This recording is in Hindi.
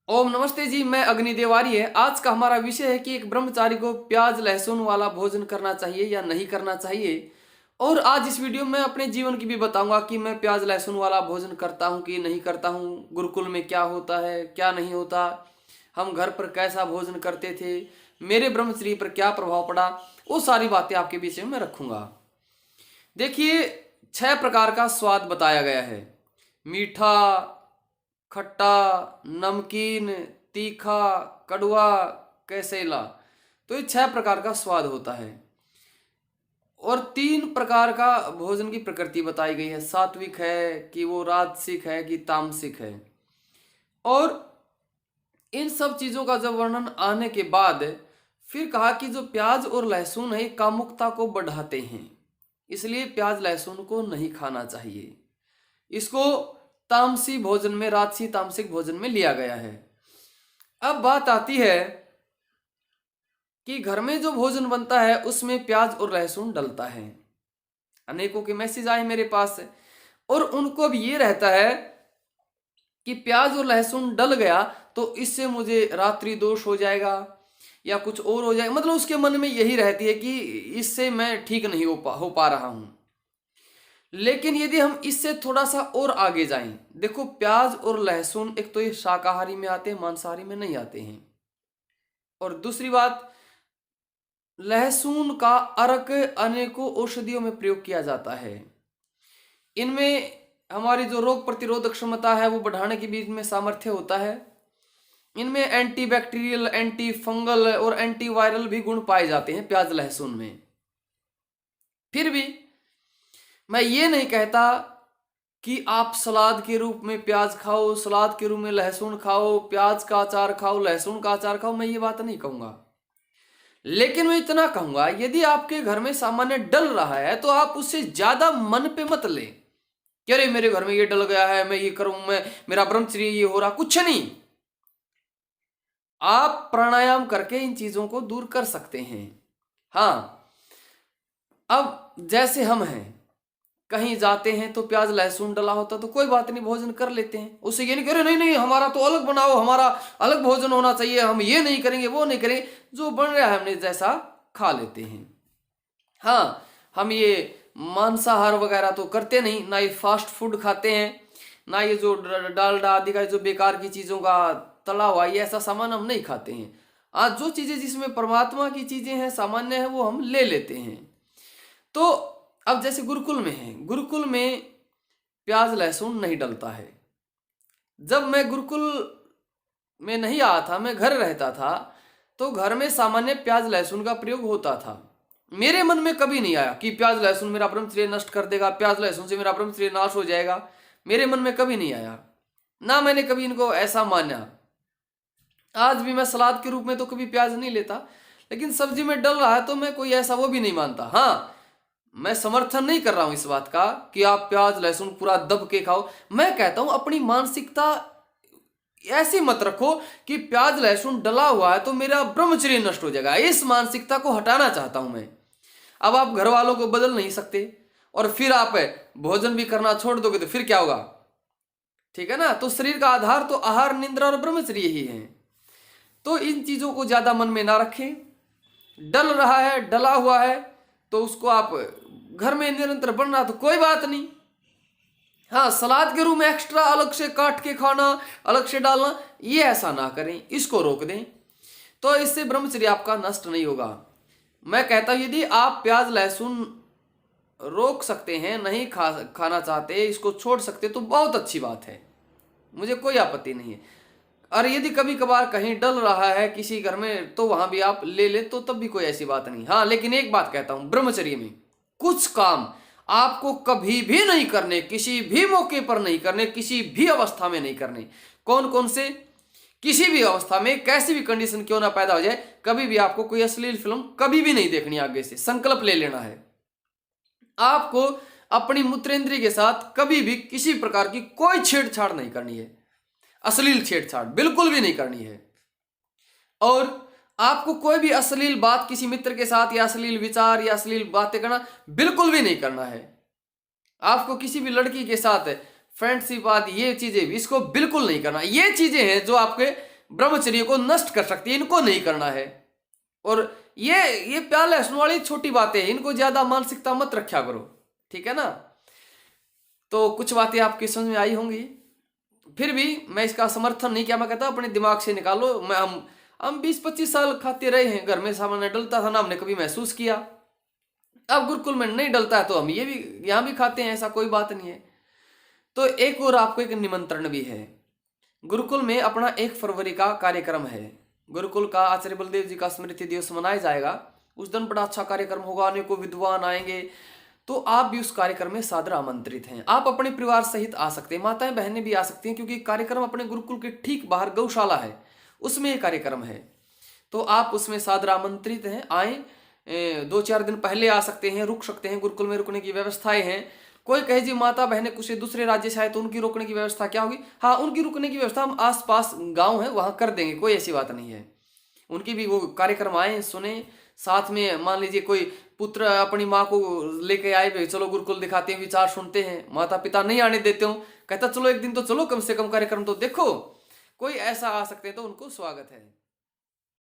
ओम नमस्ते जी। मैं अग्निदेव आर्य। आज का हमारा विषय है कि एक ब्रह्मचारी को प्याज लहसुन वाला भोजन करना चाहिए या नहीं करना चाहिए। और आज इस वीडियो में अपने जीवन की भी बताऊंगा कि मैं प्याज लहसुन वाला भोजन करता हूं कि नहीं करता हूं, गुरुकुल में क्या होता है क्या नहीं होता, हम घर पर कैसा भोजन करते थे, मेरे ब्रह्मचर्य पर क्या प्रभाव पड़ा, वो सारी बातें आपके बीच में मैं रखूंगा। देखिए, 6 प्रकार का स्वाद बताया गया है। मीठा, खट्टा, नमकीन, तीखा, कड़वा, कैसेला। तो ये 6 प्रकार का स्वाद होता है। और 3 प्रकार का भोजन की प्रकृति बताई गई है। सात्विक है कि वो राजसिक है कि तामसिक है। और इन सब चीजों का जब वर्णन आने के बाद फिर कहा कि जो प्याज और लहसुन है कामुकता को बढ़ाते हैं, इसलिए प्याज लहसुन को नहीं खाना चाहिए। इसको तामसी भोजन में, राजसी तामसिक भोजन में लिया गया है। अब बात आती है कि घर में जो भोजन बनता है उसमें प्याज और लहसुन डलता है। अनेकों के मैसेज आए मेरे पास और उनको अब ये रहता है कि प्याज और लहसुन डल गया तो इससे मुझे रात्रि दोष हो जाएगा या कुछ और हो जाएगा। मतलब उसके मन में यही रहती है कि इससे मैं ठीक नहीं हो पा रहा हूं। लेकिन यदि हम इससे थोड़ा सा और आगे जाएं, देखो प्याज और लहसुन एक तो ये शाकाहारी में आते हैं, मांसाहारी में नहीं आते हैं। और दूसरी बात, लहसुन का अर्क अनेकों औषधियों में प्रयोग किया जाता है। इनमें हमारी जो रोग प्रतिरोधक क्षमता है वो बढ़ाने के बीच में सामर्थ्य होता है। इनमें एंटी बैक्टीरियल, एंटी फंगल और एंटी वायरल भी गुण पाए जाते हैं प्याज लहसुन में। फिर भी मैं ये नहीं कहता कि आप सलाद के रूप में प्याज खाओ, सलाद के रूप में लहसुन खाओ, प्याज का अचार खाओ, लहसुन का अचार खाओ, मैं ये बात नहीं कहूंगा। लेकिन मैं इतना कहूंगा, यदि आपके घर में सामान्य डल रहा है तो आप उससे ज्यादा मन पे मत ले कि अरे मेरे घर में ये डल गया है, मैं ये करूं, मैं मेरा ब्रह्मचर्य ये हो रहा। कुछ नहीं, आप प्राणायाम करके इन चीजों को दूर कर सकते हैं। हाँ, अब जैसे हम हैं, कहीं जाते हैं तो प्याज लहसुन डला होता तो कोई बात नहीं, भोजन कर लेते हैं। उससे ये नहीं कह रहे नहीं नहीं हमारा तो अलग बनाओ, हमारा अलग भोजन होना चाहिए, हम ये नहीं करेंगे वो नहीं करेंगे। जो बन रहा है हमने जैसा खा लेते हैं। हाँ, हम ये मांसाहार वगैरह तो करते नहीं, ना ये फास्ट फूड खाते हैं, ना ये जो डालडा आदि का जो बेकार की चीजों का तला हुआ ये ऐसा सामान हम नहीं खाते हैं। आज जो चीजें जिसमें परमात्मा की चीजें हैं, सामान्य है, वो हम ले लेते हैं। तो अब जैसे गुरुकुल में है, गुरुकुल में प्याज लहसुन नहीं डलता है। जब मैं गुरुकुल में नहीं आया था, मैं घर रहता था, तो घर में सामान्य प्याज लहसुन का प्रयोग होता था। मेरे मन में कभी नहीं आया कि प्याज लहसुन मेरा ब्रह्मचर्य नष्ट कर देगा, प्याज लहसुन से मेरा ब्रह्मचर्य नाश हो जाएगा। मेरे मन में कभी नहीं आया, ना मैंने कभी इनको ऐसा माना। आज भी मैं सलाद के रूप में तो कभी प्याज नहीं लेता, लेकिन सब्जी में डल रहा है तो मैं कोई ऐसा वो भी नहीं मानता। हाँ, मैं समर्थन नहीं कर रहा हूं इस बात का कि आप प्याज लहसुन पूरा दब के खाओ। मैं कहता हूं अपनी मानसिकता ऐसी मत रखो कि प्याज लहसुन डला हुआ है तो मेरा ब्रह्मचर्य नष्ट हो जाएगा। इस मानसिकता को हटाना चाहता हूं मैं। अब आप घर वालों को बदल नहीं सकते और फिर आप भोजन भी करना छोड़ दोगे तो फिर क्या होगा? ठीक है ना। तो शरीर का आधार तो आहार, निद्रा और ब्रह्मचर्य ही है। तो इन चीजों को ज्यादा मन में ना रखें। डल रहा है, डला हुआ है, तो उसको आप घर में निरंतर बनना तो कोई बात नहीं। हाँ, सलाद के रूप में एक्स्ट्रा अलग से काट के खाना, अलग से डालना, ये ऐसा ना करें, इसको रोक दें। तो इससे ब्रह्मचर्य आपका नष्ट नहीं होगा। मैं कहता हूं यदि आप प्याज लहसुन रोक सकते हैं, नहीं खाना चाहते, इसको छोड़ सकते तो बहुत अच्छी बात है, मुझे कोई आपत्ति नहीं है। और यदि कभी कभार कहीं डल रहा है किसी घर में तो वहां भी आप ले ले तो तब भी कोई ऐसी बात नहीं। हाँ, लेकिन एक बात कहता हूं, ब्रह्मचर्य में कुछ काम आपको कभी भी नहीं करने, किसी भी मौके पर नहीं करने, किसी भी अवस्था में नहीं करने। कौन कौन से? किसी भी अवस्था में, कैसी भी कंडीशन क्यों ना पैदा हो जाए, कभी भी आपको कोई अश्लील फिल्म कभी भी नहीं देखनी। आगे से संकल्प ले लेना है आपको। अपनी मूत्रेंद्रिय के साथ कभी भी किसी प्रकार की कोई छेड़छाड़ नहीं करनी है, अश्लील छेड़छाड़ बिल्कुल भी नहीं करनी है। और आपको कोई भी अश्लील बात किसी मित्र के साथ या अश्लील विचार या अश्लील बातें करना बिल्कुल भी नहीं करना है। आपको किसी भी लड़की के साथ फ्रेंडशिप आदि ये चीजें भी इसको बिल्कुल नहीं करना। ये चीजें हैं जो आपके ब्रह्मचर्य को नष्ट कर सकती है, इनको नहीं करना है। और ये प्याज लहसुन वाली छोटी बातें, इनको ज्यादा मानसिकता मत रखा करो, ठीक है ना। तो कुछ बातें आपकी समझ में आई होंगी। फिर भी मैं इसका समर्थन नहीं किया, मैं कहता अपने दिमाग से निकालो। हम 20-25 साल खाते रहे हैं, घर में सामान डलता था ना, हमने कभी महसूस किया। अब गुरुकुल में नहीं डलता है तो हम ये भी यहाँ भी खाते हैं, ऐसा कोई बात नहीं है। तो एक और आपको एक निमंत्रण भी है। गुरुकुल में अपना 1 फरवरी का कार्यक्रम है। गुरुकुल का आचार्य बलदेव जी का स्मृति दिवस मनाया जाएगा। उस दिन बड़ा अच्छा कार्यक्रम होगा, अनेकों विद्वान आएंगे। तो आप भी उस कार्यक्रम में सादर आमंत्रित हैं। आप अपने परिवार सहित आ सकते हैं, माताएं बहनें भी आ सकती हैं, क्योंकि कार्यक्रम अपने गुरुकुल के ठीक बाहर गौशाला है, उसमें ये कार्यक्रम है। तो आप उसमें सादर आमंत्रित हैं, आए। 2-4 दिन पहले आ सकते हैं, रुक सकते हैं। गुरुकुल में रुकने की व्यवस्थाएं हैं। कोई कहे जी माता बहनें कुछ दूसरे राज्य से आए तो उनकी रुकने की व्यवस्था क्या होगी? हाँ, उनकी रुकने की व्यवस्था हम आसपास गांव है वहां कर देंगे, कोई ऐसी बात नहीं है। उनकी भी वो कार्यक्रम आए, सुने। साथ में मान लीजिए कोई पुत्र अपनी माँ को लेके आए, भाई चलो गुरुकुल दिखाते हैं, विचार सुनते हैं। माता पिता नहीं आने देते हो, कहता चलो एक दिन तो चलो, कम से कम कार्यक्रम तो देखो। कोई ऐसा आ सकते हैं तो उनको स्वागत है।